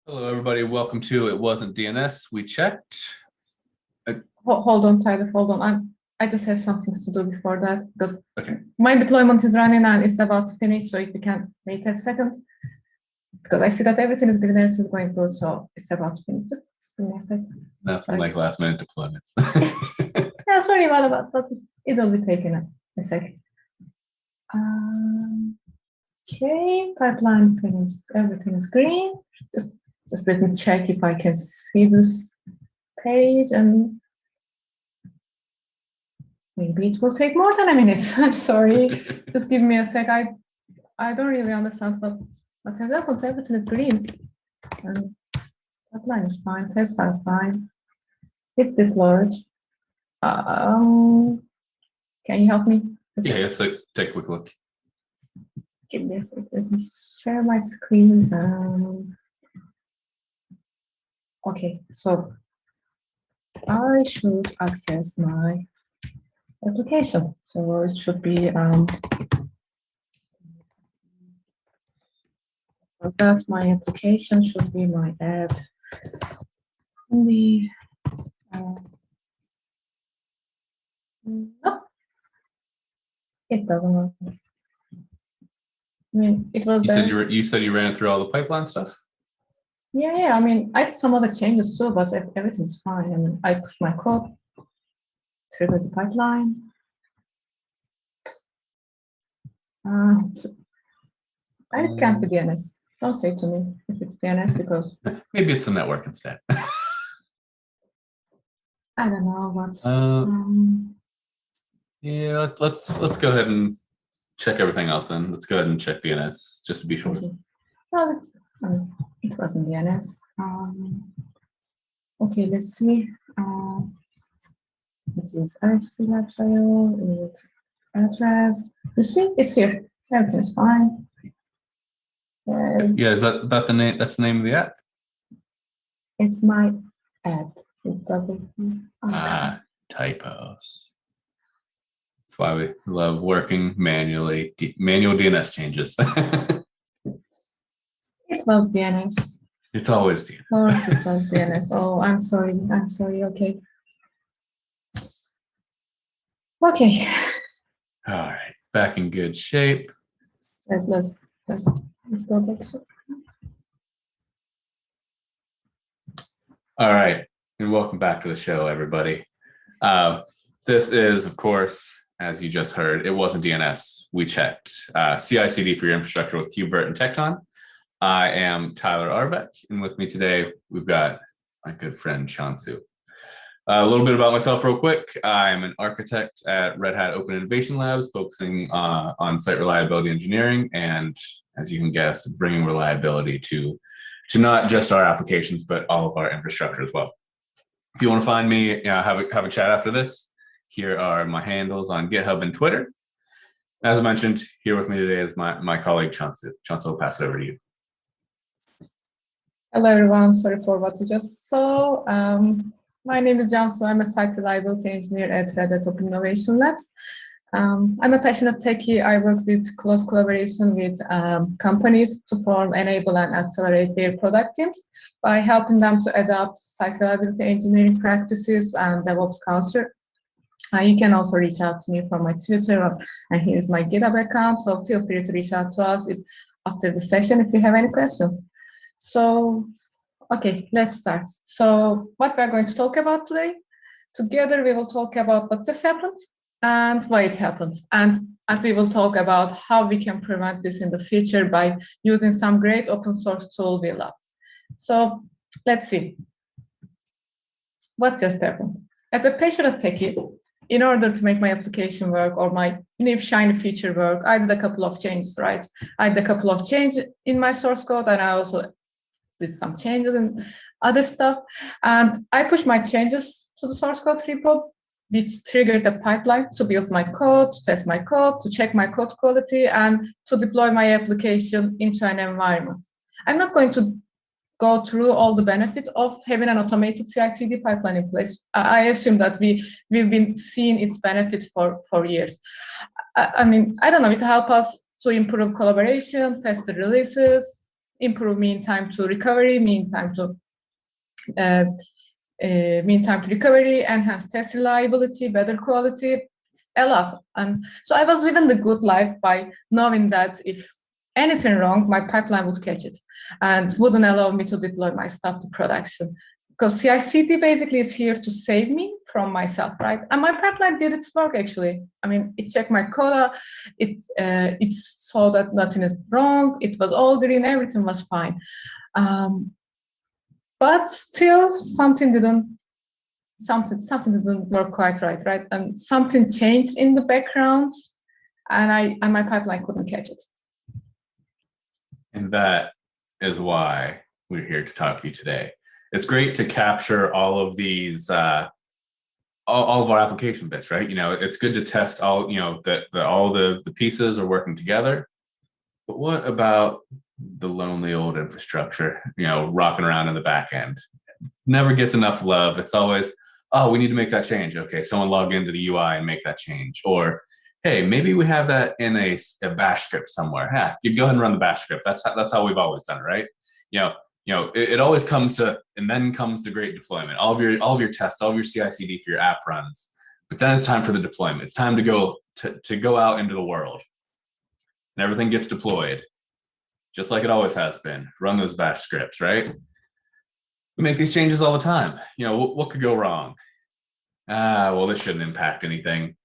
Hello, everybody. Welcome to It Wasn't DNS. We checked. Hold on, Tyler. Hold on. I just have some things to do before that. Okay. My deployment is running and it's about to finish, so if we can wait a second, because I see that everything is green, everything is going good, so it's about to finish. Just give me a second. Nothing like last minute deployments. Yeah, sorry about that. It'll be taking a second. Okay, pipeline finished. Everything is green. Just let me check if I can see this page, and maybe it will take more than a minute. I'm sorry. Just give me a sec. I don't really understand what has happened. Everything is green. And pipeline is fine. Tests are fine. It deployed. Can you help me? Yeah, let's take a quick look. Give me a sec. Let me share my screen. Okay, so I should access my application. So it should be that my application should be my app. Only no, it doesn't work. I mean, it was You said you ran it through all the pipeline stuff? Yeah. I mean, I did some other changes too, but everything's fine. I mean, I pushed my code, triggered the pipeline. It can't be DNS. Don't say to me if it's DNS because maybe it's the network instead. I don't know what. Yeah, let's go ahead and check everything else then. Let's go ahead and check DNS just to be sure. Okay. Well, it wasn't DNS. Okay, let's see. It is HTTP, it's address. You see, it's here. Everything is fine. Yeah, is that the name? That's the name of the app? It's my app. Typos. That's why we love working manually. Manual DNS changes. It was DNS. It's always DNS. Of course it was DNS. Oh, I'm sorry. Okay. Okay. All right, back in good shape. Let's go back. All right, and welcome back to the show, everybody. This is, of course, as you just heard, it wasn't DNS. We checked CICD for your infrastructure with KubeVirt and Tekton. I am Tyler Auerbeck, and with me today, we've got my good friend, Cansu. A little bit about myself real quick. I'm an architect at Red Hat Open Innovation Labs, focusing on site reliability engineering, and as you can guess, bringing reliability to not just our applications, but all of our infrastructure as well. If you want to find me, have a chat after this, here are my handles on GitHub and Twitter. As I mentioned, here with me today is my colleague, Cansu. Cansu, I'll pass it over to you. Hello, everyone. Sorry for what you just saw. My name is Cansu. I'm a site reliability engineer at Red Hat Open Innovation Labs. I'm a passionate techie. I work with close collaboration with companies to form, enable, and accelerate their product teams by helping them to adopt site reliability engineering practices and DevOps culture. You can also reach out to me from my Twitter, and here's my GitHub account. So feel free to reach out to us after the session if you have any questions. So, okay, let's start. So what we're going to talk about today, together we will talk about what just happened and why it happened. And we will talk about how we can prevent this in the future by using some great open source tool we love. So let's see. What just happened? As a passionate techie, in order to make my application work or my new shiny feature work, I did a couple of changes, right? I did a couple of changes in my source code, and I also did some changes and other stuff. And I pushed my changes to the source code repo, which triggered a pipeline to build my code, to test my code, to check my code quality, and to deploy my application into an environment. I'm not going to go through all the benefit of having an automated CI/CD pipeline in place. I assume that we've been seeing its benefit for years. I mean, I don't know, it helps us to improve collaboration, faster releases, improve mean time to recovery, mean time to recovery, enhance test reliability, better quality, a lot. And so I was living the good life by knowing that if anything wrong, my pipeline would catch it and wouldn't allow me to deploy my stuff to production. Because CI/CD basically is here to save me from myself, right? And my pipeline did its work, actually. I mean, it checked my quota, it saw that nothing is wrong, it was all green, everything was fine. But still, something didn't work quite right? And something changed in the background, and my pipeline couldn't catch it. And that is why we're here to talk to you today. It's great to capture all of these, all of our application bits, right? You know, it's good to test all, you know, that all the pieces are working together. But what about the lonely old infrastructure, you know, rocking around in the back end? Never gets enough love. It's always, oh, we need to make that change. Okay, someone log into the UI and make that change. Or, hey, maybe we have that in a bash script somewhere. Yeah, you go ahead and run the bash script. That's how we've always done it, right? It always comes to, and then comes to great deployment. All of your tests, all of your CI/CD for your app runs. But then it's time for the deployment. It's time to go out into the world, and everything gets deployed, just like it always has been. Run those bash scripts, right? We make these changes all the time. You know, what could go wrong? Well, this shouldn't impact anything.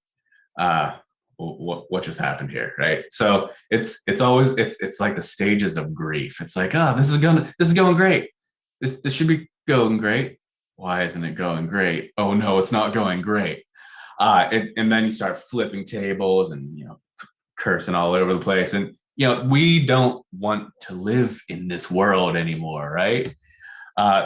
What just happened here, right? So it's always like the stages of grief. It's like, oh, this is going great. This should be going great. Why isn't it going great? Oh no, it's not going great. And then you start flipping tables and, you know, cursing all over the place. And, you know, we don't want to live in this world anymore, right?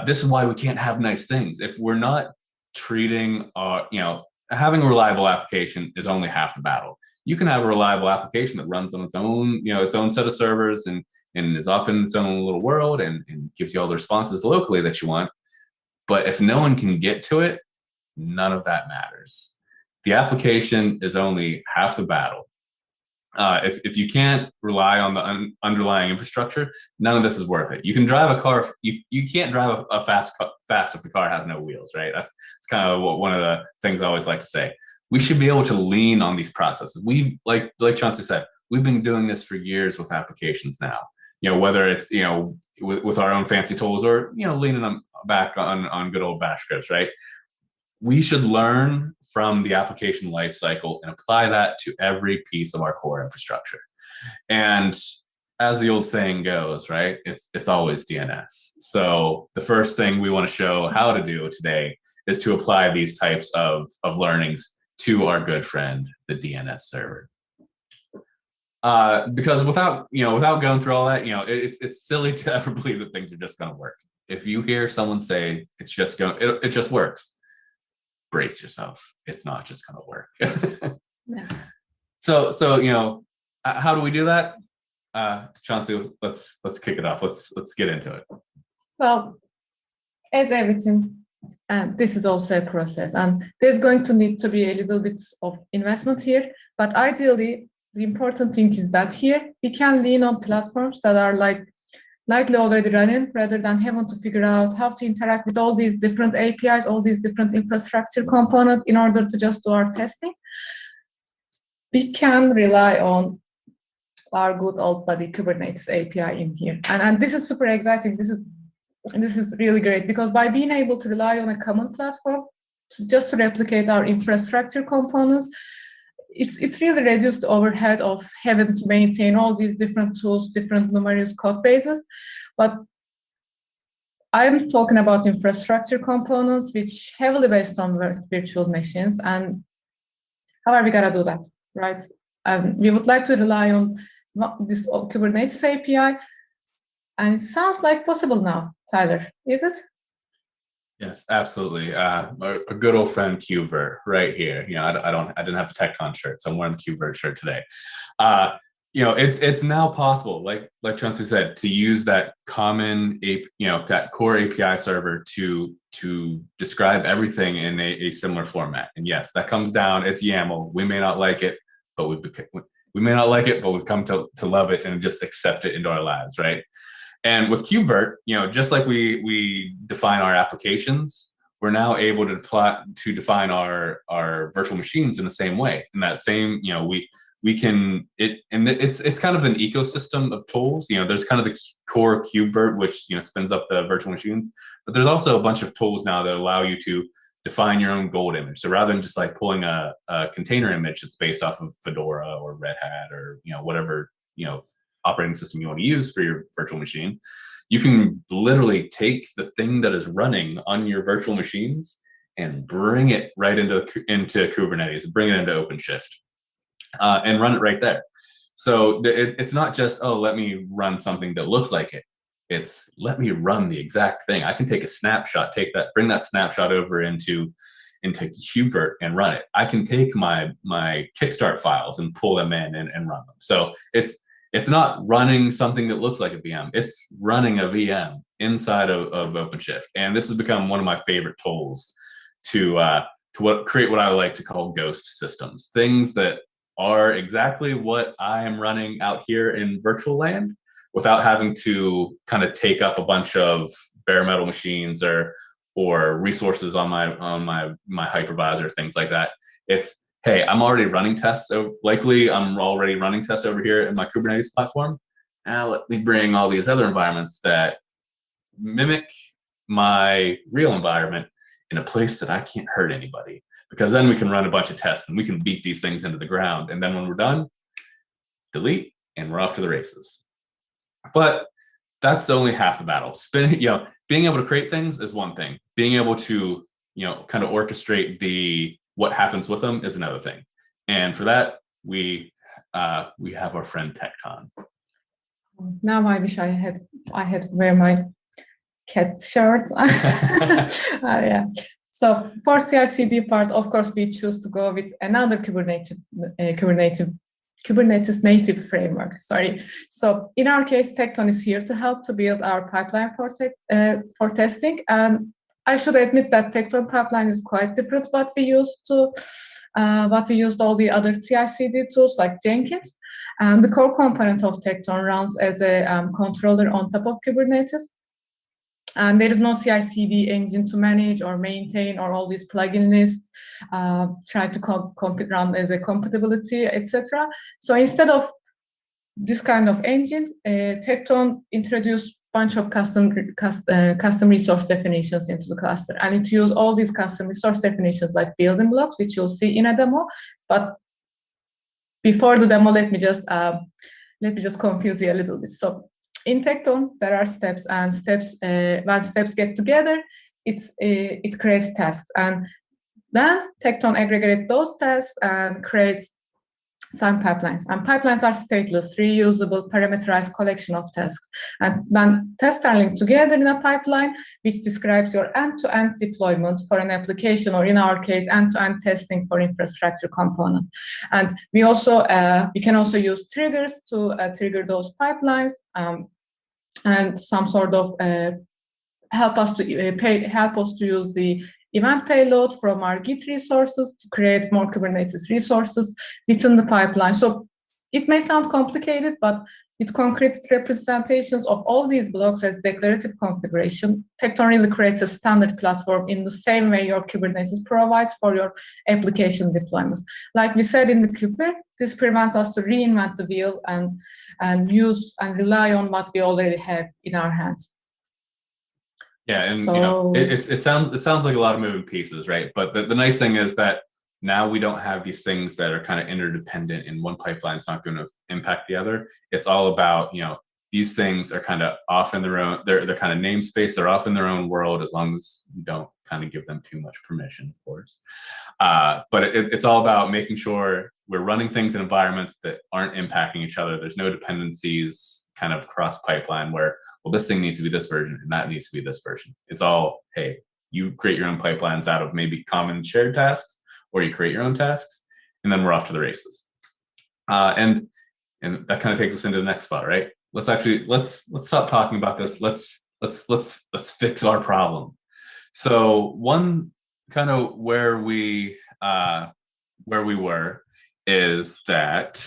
This is why we can't have nice things. If we're not treating, you know, having a reliable application is only half the battle. You can have a reliable application that runs on its own, you know, its own set of servers and is often its own little world and gives you all the responses locally that you want. But if no one can get to it, none of that matters. The application is only half the battle. If you can't rely on the underlying infrastructure, none of this is worth it. You can drive a car. You can't drive a fast if the car has no wheels, right? That's kind of one of the things I always like to say. We should be able to lean on these processes. We've, like Cansu said, we've been doing this for years with applications now. You know, whether it's, you know, with our own fancy tools or, you know, leaning them back on good old bash scripts, right? We should learn from the application lifecycle and apply that to every piece of our core infrastructure. And as the old saying goes, right, it's always DNS. So the first thing we want to show how to do today is to apply these types of learnings to our good friend, the DNS server. Because without going through all that, you know, it's silly to ever believe that things are just going to work. If you hear someone say it just works, brace yourself. It's not just going to work. Yeah. So you know, how do we do that? Cansu, let's kick it off. Let's get into it. Well, as everything, and this is also a process, and there's going to need to be a little bit of investment here. But ideally, the important thing is that here we can lean on platforms that are likely already running, rather than having to figure out how to interact with all these different APIs, all these different infrastructure components in order to just do our testing. We can rely on our good old buddy Kubernetes API in here. And this is super exciting. This is really great, because by being able to rely on a common platform just to replicate our infrastructure components, it's really reduced the overhead of having to maintain all these different tools, different numerous code bases. But I'm talking about infrastructure components which heavily based on virtual machines. And how are we gonna do that, right? We would like to rely on this Kubernetes API, and it sounds like possible now, Tyler, is it? Yes, absolutely. A good old friend KubeVirt right here. You know, I didn't have the Tekton shirt, so I'm wearing the KubeVirt shirt today. You know, it's now possible, like Cansu said, to use that common that core API server to describe everything in a similar format. And yes, that comes down. It's YAML. We may not like it, but we may not like it, but we've come to love it and just accept it into our lives, right? And with KubeVirt, just like we define our applications, we're now able to define our virtual machines in the same way. In that same, we can it's kind of an ecosystem of tools. There's kind of the core KubeVirt, which spins up the virtual machines, but there's also a bunch of tools now that allow you to define your own gold image. So rather than just like pulling a container image that's based off of Fedora or Red Hat or whatever operating system you want to use for your virtual machine, you can literally take the thing that is running on your virtual machines and bring it right into Kubernetes, bring it into OpenShift, and run it right there. So it's not just, oh, let me run something that looks like it. It's let me run the exact thing. I can take a snapshot, bring that snapshot over into KubeVirt and run it. I can take my Kickstart files and pull them in and run them. So it's not running something that looks like a VM. It's running a VM inside of OpenShift. And this has become one of my favorite tools to create what I like to call ghost systems, things that are exactly what I am running out here in virtual land, without having to kind of take up a bunch of bare metal machines or resources on my hypervisor, things like that. It's, hey, I'm already running tests. So likely I'm already running tests over here in my Kubernetes platform. Now let me bring all these other environments that mimic my real environment in a place that I can't hurt anybody, because then we can run a bunch of tests and we can beat these things into the ground. And then when we're done, delete, and we're off to the races. But that's only half the battle. Being able to create things is one thing. Being able to, kind of orchestrate what happens with them is another thing. And for that, we have our friend Tekton. Now I wish I had wear my cat shirt. Yeah. So for CI/CD part, of course, we choose to go with another Kubernetes native framework. Sorry. So in our case, Tekton is here to help to build our pipeline for testing. And I should admit that Tekton pipeline is quite different what we used all the other CI/CD tools like Jenkins. And the core component of Tekton runs as a controller on top of Kubernetes. And there is no CI/CD engine to manage or maintain, or all these plugin lists, try to run as a compatibility, etc. So instead of this kind of engine, Tekton introduced a bunch of custom resource definitions into the cluster, and it uses all these custom resource definitions like building blocks, which you'll see in a demo. But before the demo, let me just confuse you a little bit. So in Tekton, there are steps, and when steps get together, it creates tasks, and then Tekton aggregates those tasks and creates some pipelines. And pipelines are stateless, reusable, parameterized collection of tasks. And when tests are linked together in a pipeline, which describes your end-to-end deployment for an application, or in our case, end-to-end testing for infrastructure component. And we can also use triggers to trigger those pipelines, and some sort of help us to use the event payload from our Git resources to create more Kubernetes resources within the pipeline. So it may sound complicated, but with concrete representations of all these blocks as declarative configuration, Tekton really creates a standard platform in the same way your Kubernetes provides for your application deployments. Like we said in the KubeVirt, this prevents us to reinvent the wheel and use and rely on what we already have in our hands. Yeah, and it sounds like a lot of moving pieces, right? But the nice thing is that now we don't have these things that are kind of interdependent, and one pipeline is not going to impact the other. It's all about, these things are kind of off in their own, they're kind of namespace, they're off in their own world, as long as you don't kind of give them too much permission, of course. But it's all about making sure we're running things in environments that aren't impacting each other. There's no dependencies kind of cross pipeline where, well, this thing needs to be this version and that needs to be this version. It's all, hey, you create your own pipelines out of maybe common shared tasks, or you create your own tasks, and then we're off to the races. And that kind of takes us into the next spot, right? Let's stop talking about this. Let's fix our problem. So one kind of where we were is that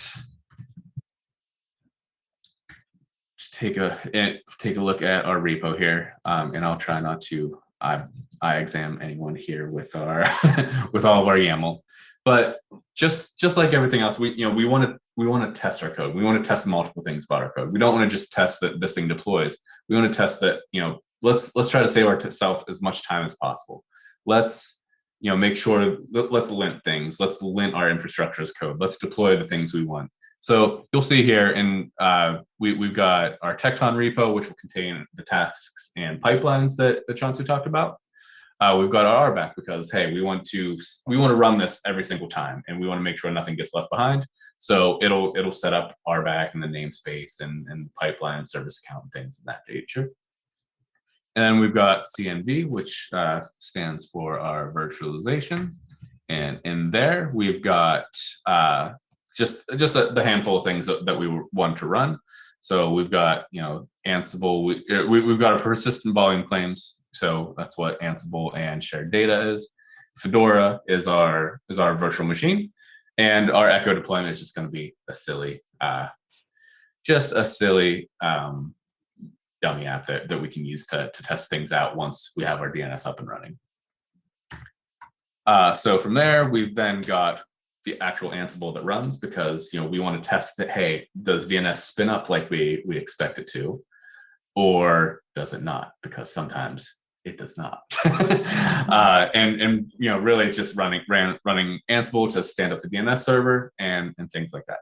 take a look at our repo here, and I'll try not to I exam anyone here with our with all of our YAML. But just like everything else, we want to test our code. We want to test multiple things about our code. We don't want to just test that this thing deploys. We want to test that, let's try to save ourselves as much time as possible. Let's make sure, let's lint things. Let's lint our infrastructure as code. Let's deploy the things we want. So you'll see here, and we've got our Tekton repo, which will contain the tasks and pipelines that Cansu talked about. We've got our Auerbeck because, hey, we want to run this every single time, and we want to make sure nothing gets left behind. So it'll set up Auerbeck and the namespace and pipeline service account and things of that nature. And then we've got CNV, which stands for our virtualization, and in there we've got just the handful of things that we want to run. So we've got Ansible. We've got our persistent volume claims. So that's what Ansible and shared data is. Fedora is our virtual machine, and our Echo deployment is just going to be a silly, dummy app that we can use to test things out once we have our DNS up and running. So from there, we've then got the actual Ansible that runs, because we want to test that, hey, does DNS spin up like we expect it to, or does it not? Because sometimes it does not. and really just running Ansible to stand up the DNS server and things like that.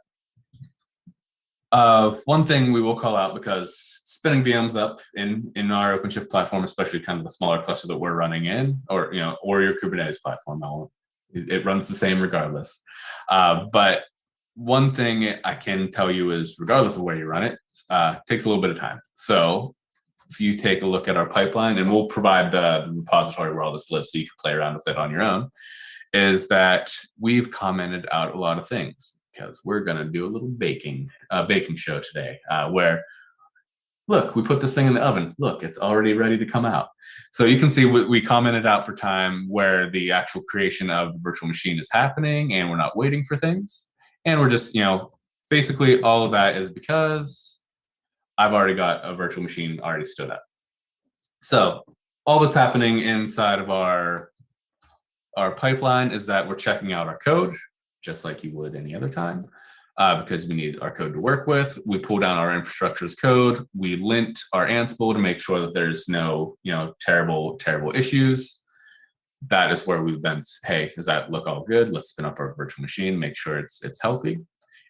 One thing we will call out, because spinning VMs up in our OpenShift platform, especially kind of the smaller cluster that we're running in, or your Kubernetes platform, it runs the same regardless. But one thing I can tell you is, regardless of where you run it, takes a little bit of time. So if you take a look at our pipeline, and we'll provide the repository where all this lives so you can play around with it on your own, is that we've commented out a lot of things, because we're going to do a little baking show today, where, look, we put this thing in the oven. Look, it's already ready to come out. So you can see we commented out for time where the actual creation of the virtual machine is happening, and we're not waiting for things. And we're just, basically all of that is because I've already got a virtual machine already stood up. So all that's happening inside of our pipeline is that we're checking out our code, just like you would any other time, because we need our code to work with. We pull down our infrastructure as code. We lint our Ansible to make sure that there's no, terrible issues. That is where we've been, hey, does that look all good? Let's spin up our virtual machine, make sure it's healthy.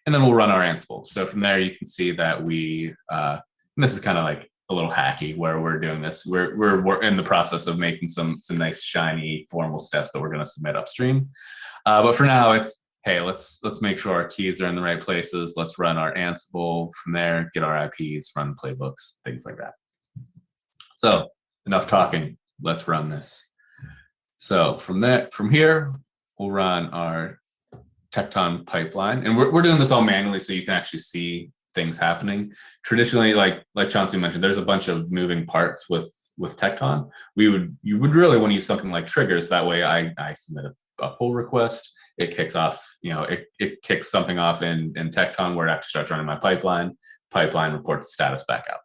And then we'll run our Ansible. So from there, you can see that and this is kind of like a little hacky where we're doing this. We're in the process of making some nice, shiny, formal steps that we're going to submit upstream. But for now, it's, hey, let's make sure our keys are in the right places. Let's run our Ansible. From there, get our IPs, run playbooks, things like that. So enough talking. Let's run this. So from here, we'll run our Tekton pipeline, and we're doing this all manually, so you can actually see things happening. Traditionally, like Cansu mentioned, there's a bunch of moving parts with Tekton. You would really want to use something like triggers. That way, I submit a pull request. It kicks off, it kicks something off in Tekton where it actually starts running my pipeline. Pipeline reports status back out.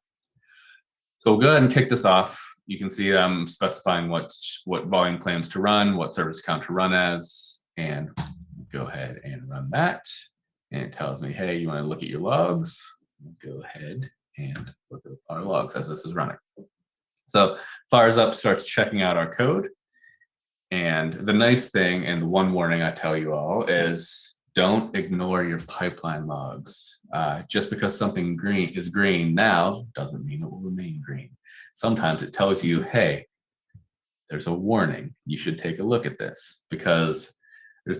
So we'll go ahead and kick this off. You can see I'm specifying what volume claims to run, what service account to run as, and go ahead and run that. And it tells me, hey, you want to look at your logs? Go ahead and look at our logs as this is running. So fires up, starts checking out our code. And the nice thing, and one warning I tell you all, is don't ignore your pipeline logs. Just because something is green now doesn't mean it will remain green. Sometimes it tells you, hey, there's a warning. You should take a look at this, because there's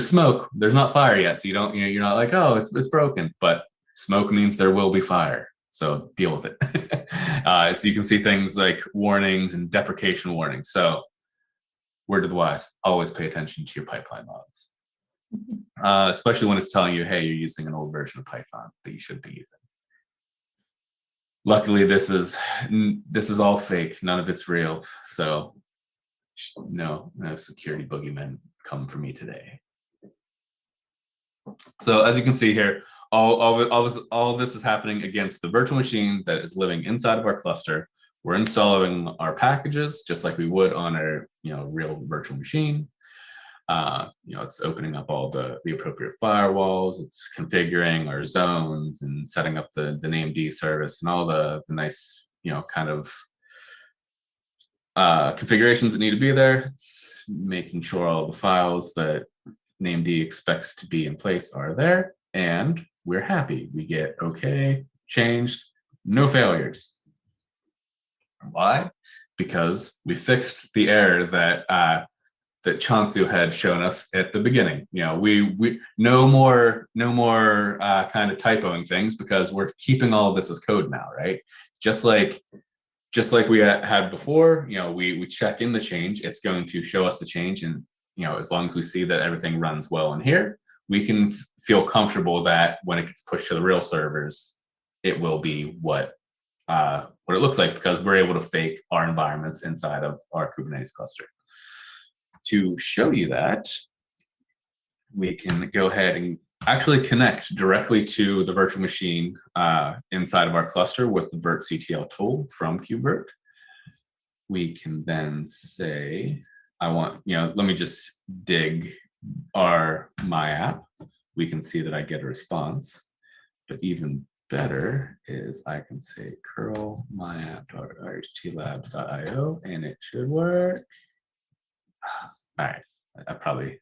smoke. There's not fire yet, so you're not like, oh, it's broken. But smoke means there will be fire. So deal with it. So you can see things like warnings and deprecation warnings. So word to the wise, always pay attention to your pipeline logs, especially when it's telling you, hey, you're using an old version of Python that you should be using. Luckily, this is all fake. None of it's real. So no security boogeymen come for me today. So as you can see here, all this is happening against the virtual machine that is living inside of our cluster. We're installing our packages just like we would on a real virtual machine. It's opening up all the appropriate firewalls. It's configuring our zones and setting up the named service and all the nice kind of configurations that need to be there. It's making sure all the files that named expects to be in place are there, and we're happy. We get okay, changed, no failures. Why? Because we fixed the error that Cansu had shown us at the beginning. We no more kind of typoing things, because we're keeping all of this as code now, right? Just like we had before, we check in the change. It's going to show us the change, and as long as we see that everything runs well in here, we can feel comfortable that when it gets pushed to the real servers, it will be what it looks like, because we're able to fake our environments inside of our Kubernetes cluster. To show you that, we can go ahead and actually connect directly to the virtual machine inside of our cluster with the virtctl tool from KubeVirt. We can then say, let me just dig my app. We can see that I get a response, but even better is I can say curl myapp.rhtlabs.io and it should work. All right, I probably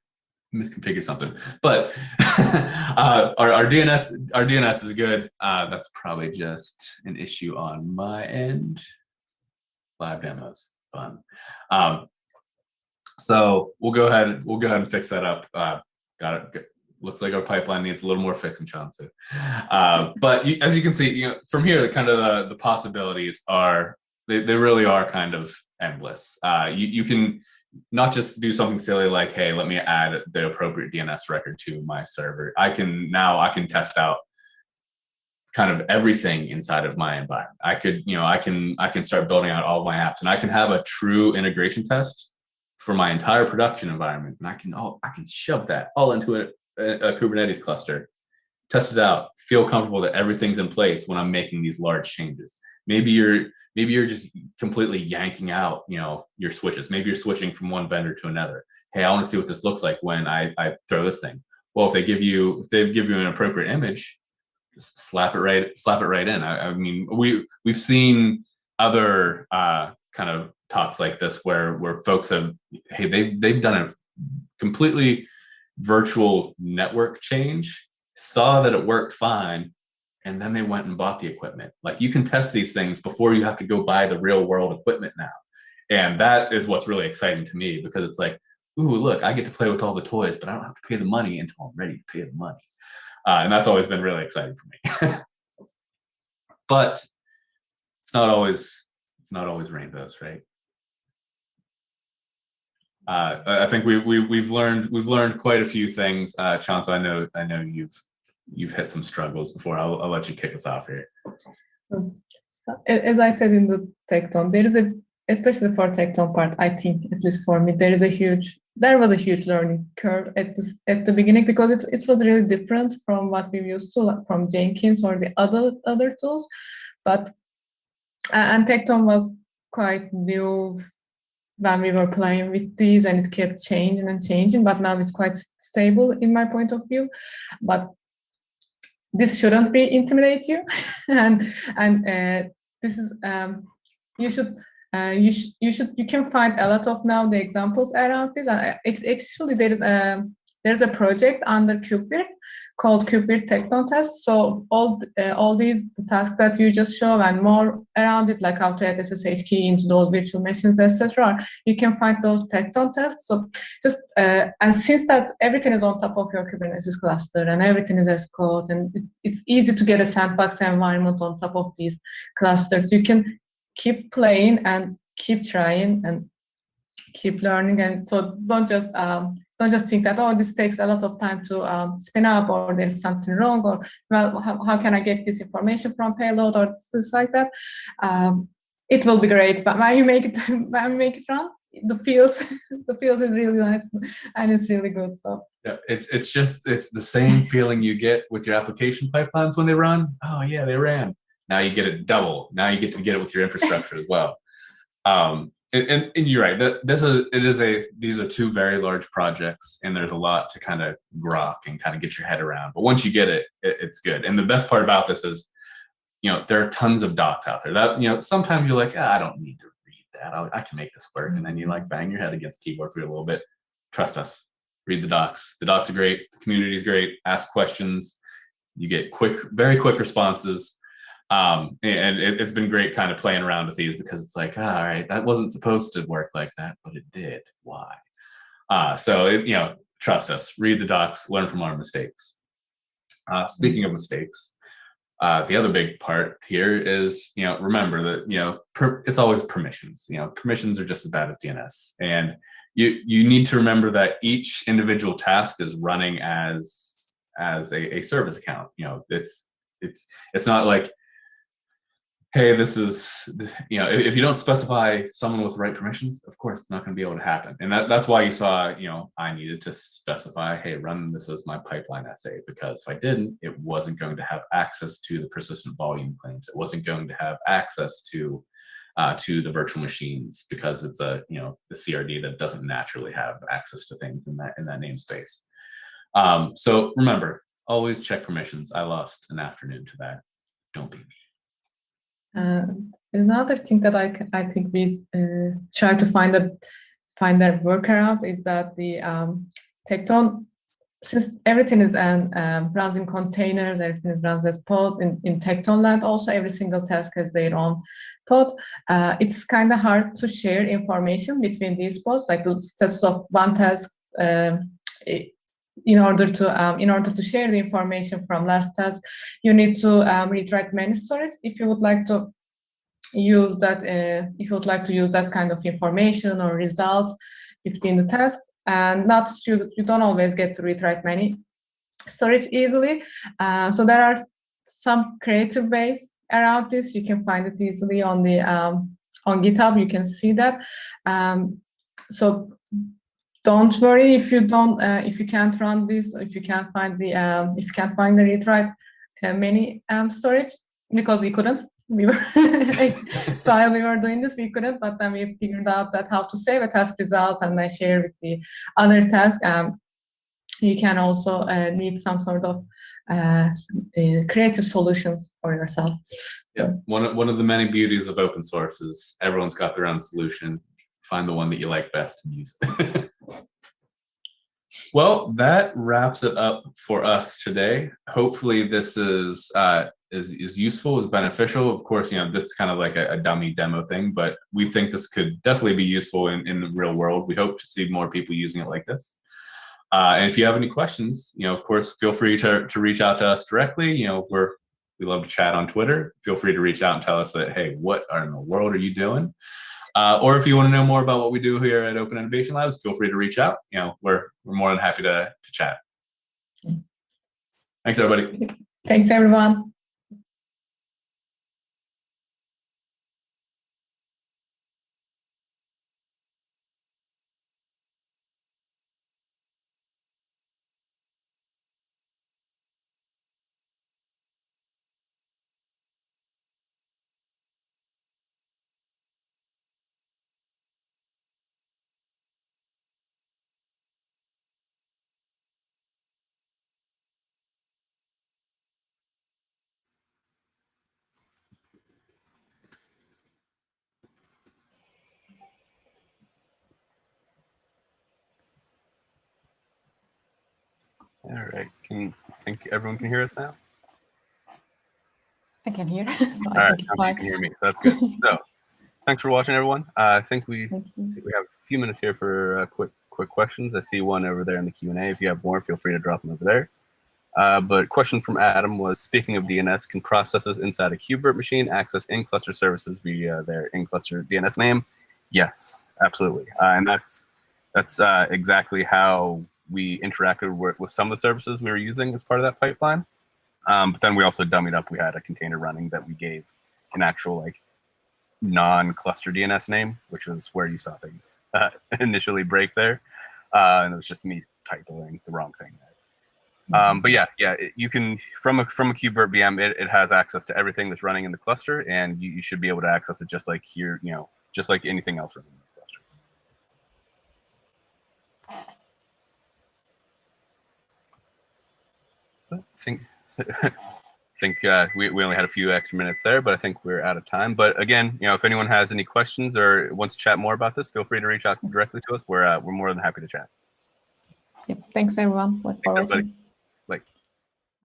misconfigured something, but our DNS is good. That's probably just an issue on my end. Live demos, fun. So we'll go ahead and fix that up. Got it. Looks like our pipeline needs a little more fixing, Cansu. But as you can see, from here, the possibilities are they really are kind of endless. You can not just do something silly like, hey, let me add the appropriate DNS record to my server. I can test out kind of everything inside of my environment. I can start building out all of my apps, and I can have a true integration test for my entire production environment, and I can shove that all into a Kubernetes cluster, test it out, feel comfortable that everything's in place when I'm making these large changes. Maybe you're just completely yanking out, your switches. Maybe you're switching from one vendor to another. Hey, I want to see what this looks like when I throw this thing. Well, if they give you an appropriate image, just slap it right in. I mean, we've seen other kind of talks like this where folks they've done a completely virtual network change, saw that it worked fine, and then they went and bought the equipment. Like, you can test these things before you have to go buy the real world equipment now. And that is what's really exciting to me, because it's like, ooh, look, I get to play with all the toys, but I don't have to pay the money until I'm ready to pay the money. And that's always been really exciting for me. But it's not always rainbows, right? I think we've learned quite a few things. Cansu, I know you've hit some struggles before. I'll let you kick us off here. As I said in the Tekton, there is especially for Tekton part, I think, at least for me, there was a huge learning curve at the beginning, because it was really different from what we used to, from Jenkins or the other tools. But and Tekton was quite new when we were playing with these, and it kept changing and changing, but now it's quite stable in my point of view. But this shouldn't intimidate you, and this is you can find a lot of now the examples around this. And actually there's a project under KubeVirt called KubeVirt Tekton test. So all these tasks that you just show and more around it, like how to add SSH key into those virtual machines, etc., you can find those Tekton tests. So just and since that everything is on top of your Kubernetes cluster and everything is as code, and it's easy to get a sandbox environment on top of these clusters, you can keep playing and keep trying and keep learning. And so don't just think that, oh, this takes a lot of time to spin up, or there's something wrong, or, well, how can I get this information from payload, or things like that. It will be great, but when you make it run, the feels the feels is really nice and it's really good. So yeah, it's the same feeling you get with your application pipelines when they run. Oh yeah, they ran. Now you get it double. Now you get to get it with your infrastructure as well. And you're right. These are two very large projects, and there's a lot to kind of grok and kind of get your head around. But once you get it, it's good. And the best part about this is, there are tons of docs out there that, sometimes you're like, I don't need to read that. I can make this work. And then you like bang your head against the keyboard for a little bit. Trust us, read the docs. The docs are great. The community is great. Ask questions. You get very quick responses. And it's been great kind of playing around with these because it's like, all right, that wasn't supposed to work like that, but it did. Why? So trust us, read the docs, learn from our mistakes. Speaking of mistakes, the other big part here is, remember that, it's always permissions. Permissions are just as bad as DNS. And you need to remember that each individual task is running as a service account. It's not like, hey, this is, if you don't specify someone with the right permissions, of course, it's not going to be able to happen. And that's why you saw, I needed to specify, hey, run this as my pipeline SA, because if I didn't, it wasn't going to have access to the persistent volume claims. It wasn't going to have access to the virtual machines, because it's the CRD that doesn't naturally have access to things in that namespace. So remember, always check permissions. I lost an afternoon to that. Don't be me. Another thing that I think we try to find a workaround is that the Tekton, since everything is runs in containers, everything runs as pod in Tekton land. Also, every single task has their own pod. It's kind of hard to share information between these pods, like the status of one task. In order to share the information from last task, you need to read-write many storage. If you would like to use that, kind of information or result between the tasks, and you don't always get to read-write many storage easily. So there are some creative ways around this. You can find it easily on the on GitHub. You can see that. So don't worry if you can't run this, if you can't find the read-write many storage, because we couldn't. We were while we were doing this, we couldn't, but then we figured out that how to save a task result and then share with the other task. You can also need some sort of creative solutions for yourself. Yeah, one of the many beauties of open source is everyone's got their own solution. Find the one that you like best and use it. Well, that wraps it up for us today. Hopefully this is useful, is beneficial. Of course, this is kind of like a dummy demo thing, but we think this could definitely be useful in the real world. We hope to see more people using it like this. And if you have any questions, of course, feel free to reach out to us directly. We love to chat on Twitter. Feel free to reach out and tell us that, hey, what in the world are you doing? Or if you want to know more about what we do here at Open Innovation Labs, feel free to reach out. We're more than happy to chat. Thanks, everybody. Thanks, everyone. All right. I think everyone can hear us now? I can hear. So all right, you can hear me, so that's good. So thanks for watching, everyone. I think we have a few minutes here for quick questions. I see one over there in the Q&A. If you have more, feel free to drop them over there. But question from Adam was, speaking of DNS, can processes inside a KubeVirt machine access in-cluster services via their in-cluster DNS name? Yes, absolutely. And that's exactly how we interacted with some of the services we were using as part of that pipeline. But then we also dummied up. We had a container running that we gave an actual non-cluster DNS name, which was where you saw things initially break there. And it was just me typing the wrong thing there. But yeah, you can, from a KubeVirt VM, it has access to everything that's running in the cluster, and you should be able to access it just like here, just like anything else running in the cluster. I think we only had a few extra minutes there, but I think we're out of time. But again, if anyone has any questions or wants to chat more about this, feel free to reach out directly to us. We're more than happy to chat. Thanks everyone for watching.